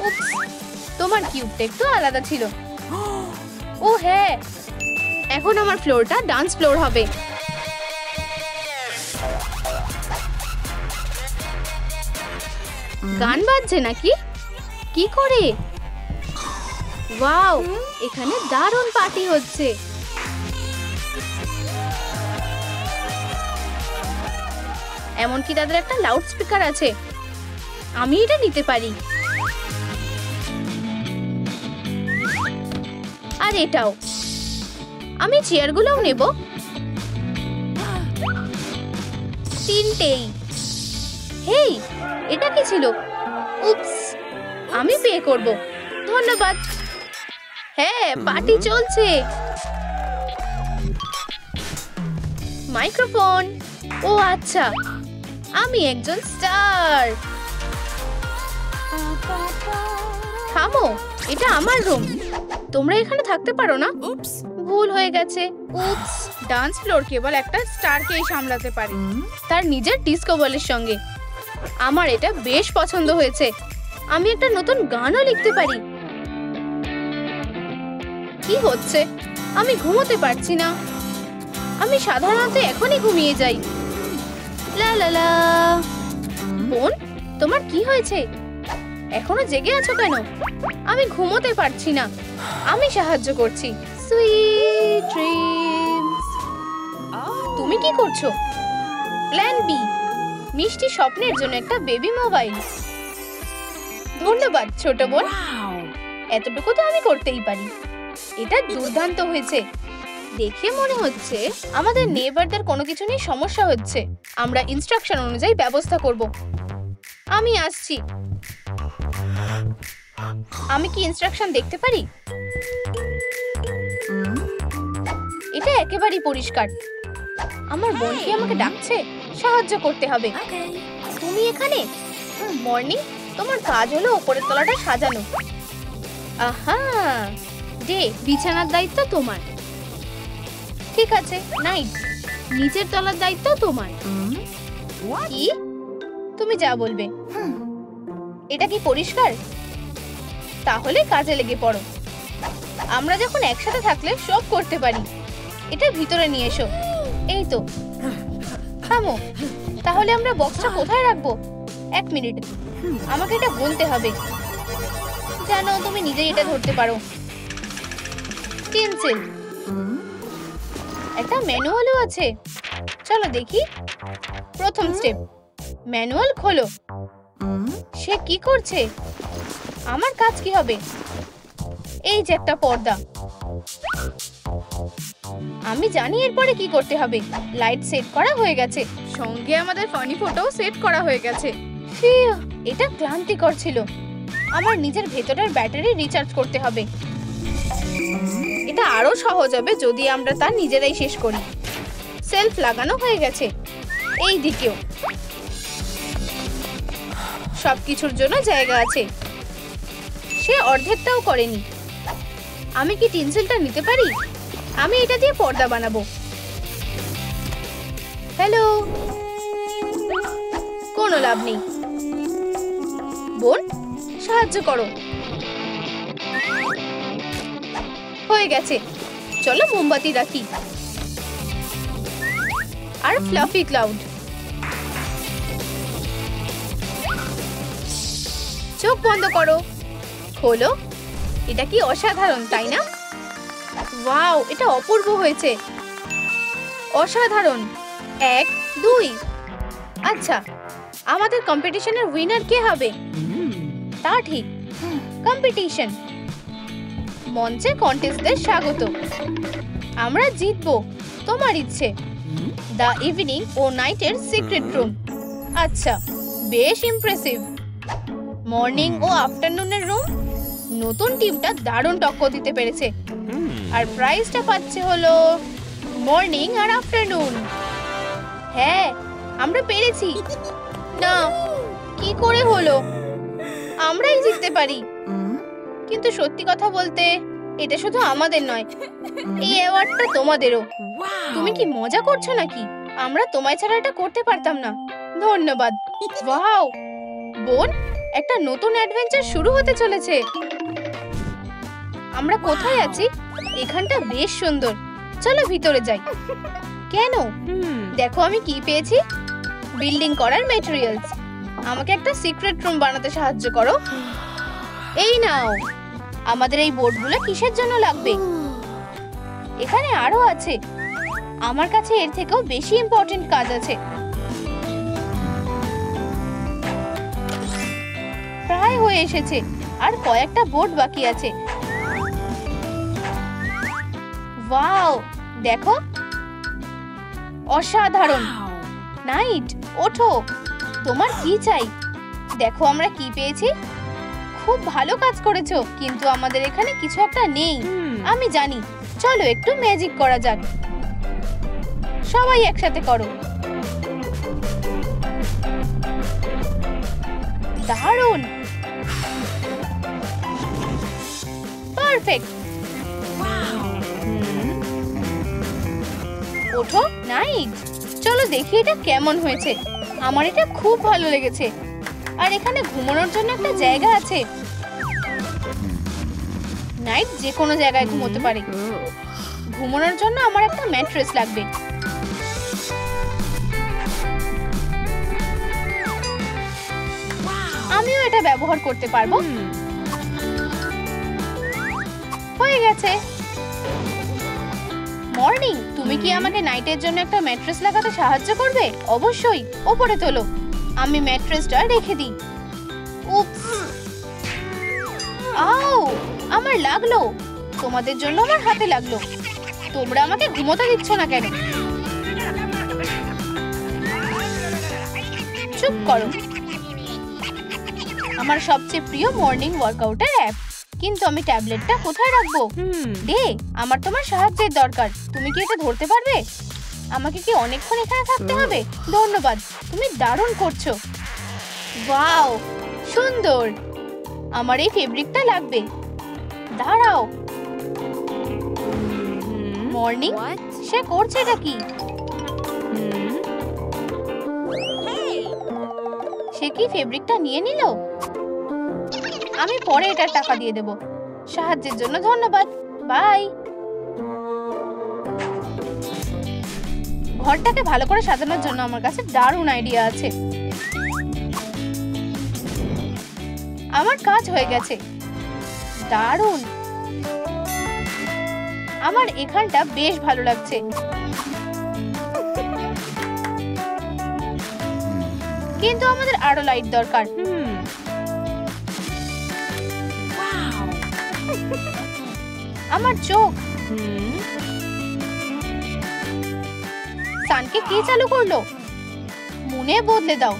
উপস, তোমার কিউবটা একটু আলাদা ছিল। ও হ্যাঁ, এখন আমার ফ্লোরটা ডান্স ফ্লোর হবে। গান বাজছে নাকি? কি করে? ওয়াও, এখানে দারুণ পার্টি হচ্ছে। এমনকি তাদের একটা লাউড স্পিকার আছে, আমি এটা নিতে পারি। আর এটাও, আমি চেয়ারগুলোও নেব। তিনটেই। হেই, এটা কি ছিল? উপস, আমি পে করব। ধন্যবাদ। হ্যাঁ, পার্টি চলছে। মাইক্রোফোন। ও আচ্ছা, আমি একজন স্টার। থামো, এটা আমার রুম, তোমরা এখানে থাকতে পারো না। ভুল হয়ে গেছে। উপস, ডান্স ফ্লোর কেবল একটা স্টারকেই সামলাতে পারে, তার নিজের ডিস্কো বলের সঙ্গে। আমার এটা বেশ পছন্দ হয়েছে। আমি একটা নতুন গানও লিখতে পারি। কি হচ্ছে? আমি ঘুমোতে পারছি না। আমি সাধারণত এখনই ঘুমিয়ে যাই। লা লা লা। বোন, তোমার কি হয়েছে? এখনো জেগে আছো কেন? আমি ঘুমোতে পারছি না। আমি সাহায্য করছি। Sweet dreams. তুমি কি করছো? প্ল্যান বি, মিষ্টি স্বপ্নের জন্য একটা বেবি মোবাইল। ধন্যবাদ ছোট বোন, এতটুকু তো আমি করতেই পারি। এটা দুর্দান্ত হয়েছে। দেখে মনে হচ্ছে আমাদের নেইবারদের কোনো কিছু নিয়ে সমস্যা হচ্ছে। আমরা ইনস্ট্রাকশন অনুযায়ী ব্যবস্থা করব। আমি আসছি। আমি কি ইনস্ট্রাকশন দেখতে পারি? এটা একেবারেই পরিষ্কার। আমার বোন কি আমাকে ডাকছে? সাহায্য করতে হবে। তুমি এখানে? মর্নিং, তোমার কাজ হলো উপরের তলাটা সাজানো। আহা, ডে, বিছানার দায়িত্ব তোমার। ঠিক আছে, নাইট, নিচের তলার দায়িত্ব তোমার। কি? তুমি যা বলবে। এটা কি পরিষ্কার? তাহলে কাজে লেগে পড়ো। আমরা যখন একসাথে থাকলে সব করতে পারি। এটা ভিতরে নিয়ে এসো। এই তো। থামো, তাহলে আমরা বক্সটা কোথায় রাখবো? 1 মিনিট, আমাকে এটা বলতে হবে। জানো, তুমি নিজেই এটা ধরতে পারো। পেন্সিল। একটা ম্যানুয়ালও আছে। চলো দেখি। প্রথম স্টেপ, ম্যানুয়াল খোলো। সে কি করছে? আমার কাজ কি হবে? এই যে একটা পর্দা। আমি জানি এরপরে কি করতে হবে। লাইট সেট করা হয়ে গেছে, সঙ্গে আমাদের ফানি ফটো সেট করা হয়ে গেছে। এটা ক্লান্তিকর ছিল। আমার নিজের ভেতরের ব্যাটারি রিচার্জ করতে হবে। এটা আরো সহজ হবে যদি আমরা তা নিজেরাই শেষ করি। সেলফ লাগানো হয়ে গেছে, এই দিকেও। সবকিছুর জন্য জায়গা আছে। সে অর্ধেকটাও করেনি। আমি কি টিনসেলটা নিতে পারি? আমি এটা দিয়ে পর্দা বানাবো। হ্যালো। কোনো লাভ নেই। বোন, সাহায্য করো। হয়ে গেছে। চলো মোমবাতি রাখি। আর ফ্লাফি ক্লাউড। চোখ বন্ধ করো, খোলো। এটা কি অসাধারণ, তাই না? ওয়াও, এটা অপূর্ব হয়েছে। অসাধারণ। 1, 2। আচ্ছা, আমাদের কম্পিটিশনের উইনার কে হবে? তা ঠিক, কম্পিটিশন। মঞ্চে কন্টেস্টদের স্বাগত। আমরা জিতবো। তোমার ইচ্ছে। দ্য ইভিনিং ও নাইটের সিক্রেট রুম। আচ্ছা, বেশ ইমপ্রেসিভ। মর্নিং ও আফটারনুনের রুম। নতুন টিমটা দারুণ টক্কর দিতে পেরেছে। আর প্রাইজটা পাচ্ছে হলো মর্নিং আর আফটারনুন। হ্যাঁ, আমরা পেরেছি। না, কি করে হলো? আমরাই জিততে পারি। কিন্তু সত্যি কথা বলতে, এটা শুধু আমাদের নয়, এই অ্যাওয়ার্ডটা তোমাদেরও। তুমি কি মজা করছো নাকি? আমরা তোমায় ছাড়া এটা করতে পারতাম না। ধন্যবাদ। ওয়াও বোন, একটা নতুন অ্যাডভেঞ্চার শুরু হতে চলেছে। আমরা কোথায় আছি? এখানটা বেশ সুন্দর। চলো ভিতরে যাই। কেন? দেখো আমি কি পেয়েছি। বিল্ডিং করার ম্যাটেরিয়ালস। আমাকে একটা সিক্রেট রুম বানাতে সাহায্য করো। এই নাও। আমাদের এই বোর্ডগুলো কিসের জন্য লাগবে? এখানে আরো আছে। আমার কাছে এর থেকেও বেশি ইম্পর্টেন্ট কাজ আছে। প্রায় হয়ে এসেছে, আর কয়েকটা বোর্ড বাকি আছে। ওয়াও, দেখো, অসাধারণ। নাইট, ওঠো। তোমার কি চাই? দেখো আমরা কি পেয়েছি। খুব ভালো কাজ করেছো, কিন্তু আমাদের এখানে কিছু একটা নেই। আমি জানি। চলো একটু ম্যাজিক করা যাক। সবাই একসাথে করো। দারুণ, পারফেক্ট। ওঠো নাইট, চলো দেখি এটা কেমন হয়েছে। আমার এটা খুব ভালো লেগেছে। আর এখানে ঘুমানোর জন্য একটা জায়গা আছে। নাইট যে কোনো জায়গায় ঘুমোতে পারে। ঘুমানোর জন্য আমার একটা ম্যাট্রেস লাগবে। আমিও এটা ব্যবহার করতে পারবো। হয়ে গেছে। মর্নিং, তুমি কি আমাকে নাইটের জন্য একটা ম্যাট্রেস লাগাতে সাহায্য করবে? অবশ্যই। ওপরে তোলো। আমি ম্যাট্রেসটা রেখে দিই। উপস, আউ, আমার লাগলো। তোমাদের জন্য আমার হাতে লাগলো। তোমরা আমাকে ঘুমোতে দিচ্ছ না কেন? চুপ করো। আমার সবচেয়ে প্রিয় মর্নিং ওয়ার্কআউটের অ্যাপ। কিন্তু আমি ট্যাবলেটটা কোথায় রাখবো? দে, আমার তোমার সাহায্যের দরকার। তুমি কি এটা ধরতে পারবে? আমাকে কি অনেকক্ষণ এখানে থাকতে হবে? ধন্যবাদ, তুমি দারুণ করছো। ওয়াও, সুন্দর। আমার এই ফেব্রিকটা লাগবে। দাঁড়াও। মর্নিং, সে করছে এটা কি? সে কি ফেব্রিকটা নিয়ে নিল? আমি পরে এটার টাকা দিয়ে দেব। সাহায্যের জন্য ধন্যবাদ। বাই। ঘরটাকে ভালো করে সাজানোর জন্য আমার কাছে দারুণ আইডিয়া আছে। আমার কাজ হয়ে গেছে। দারুণ। আমার এখানটা বেশ ভালো লাগছে। কিন্তু আমাদের আরো লাইট দরকার। আমার চোখ। সানকে কে চালু করলো? মনে বদলে দাও।